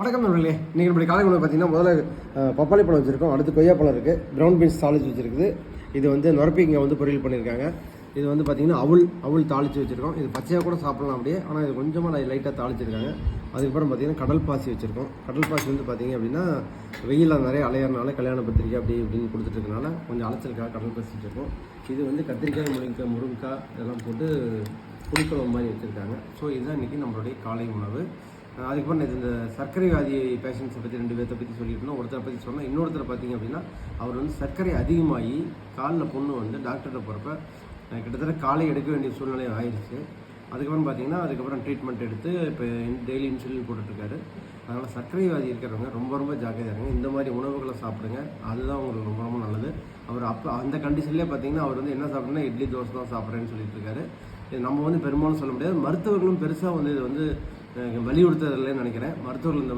வணக்கம் நண்பர்களே, இன்றைக்கி இப்படி காலை உணவு பார்த்தீங்கன்னா முதல்ல பப்பாளி பழம் வச்சுருக்கோம், அடுத்து கொய்யாப்பழம் இருக்குது, ப்ரௌன் பீன்ஸ் தாளிச்சு வச்சுருக்குது. இது வந்து நொரப்பிங்க வந்து பொரியல் பண்ணியிருக்காங்க. இது வந்து பார்த்திங்கன்னா அவல் தாளித்து வச்சுருக்கோம். இது பச்சையாக கூட சாப்பிடலாம் அப்படியே, ஆனால் இது கொஞ்சமாக லைட்டாக தாளிச்சிருக்காங்க. அதுக்கப்புறம் பார்த்திங்கன்னா கடல் பாசி வச்சுருக்கோம். கடல் பாசி வந்து பார்த்திங்க அப்படின்னா வெயிலில் நிறைய அலையறனால கல்யாண பத்திரிக்கை அப்படி இப்படின்னு கொடுத்துட்ருக்கனால கொஞ்சம் அலைச்சலுக்காக கடல் பாசி வச்சுருக்கோம். இது வந்து கத்திரிக்காய், முருங்கைக்காய் இதெல்லாம் போட்டு புளிக்குழம்பு மாதிரி வச்சுருக்காங்க. ஸோ இதுதான் இன்றைக்கி நம்மளுடைய காலை உணவு. அதுக்கப்புறம் இந்த சர்க்கரை வியாதி பேஷண்ட்ஸை பற்றி 2 பேர்த்தை பற்றி சொல்லியிருந்தோம். ஒருத்தரை பற்றி சொன்னால், இன்னொருத்தரை பார்த்திங்க அப்படின்னா அவர் வந்து சர்க்கரை அதிகமாகி காலில் பொண்ணு வந்து டாக்டர்கிட்ட போகிறப்ப கிட்டத்தட்ட காலை எடுக்க வேண்டிய சூழ்நிலை ஆயிடுச்சு. அதுக்கப்புறம் பார்த்திங்கன்னா அதுக்கப்புறம் ட்ரீட்மெண்ட் எடுத்து இப்போ டெய்லி இன்சுலின் போட்டுட்ருக்காரு. அதனால் சர்க்கரை வியாதி இருக்கிறவங்க ரொம்ப ஜாக்கிரதையாக இருங்க. இந்த மாதிரி உணவுகளை சாப்பிடுங்க, அதுதான் உங்களுக்கு ரொம்ப நல்லது. அவர் அந்த கண்டிஷன்லேயே பார்த்திங்கன்னா அவர் வந்து என்ன சாப்பிட்றேன்னா இட்லி தோசை தான் சாப்பிட்றேன்னு சொல்லிட்டு இருக்காரு. இது நம்ம வந்து பெரும்பாலும் சொல்ல முடியாது. மருத்துவர்களும் பெருசாக வந்து இது வந்து வலியுறுத்துறதில்லைன்னு நினைக்கிறேன். மருத்துவர்கள் இந்த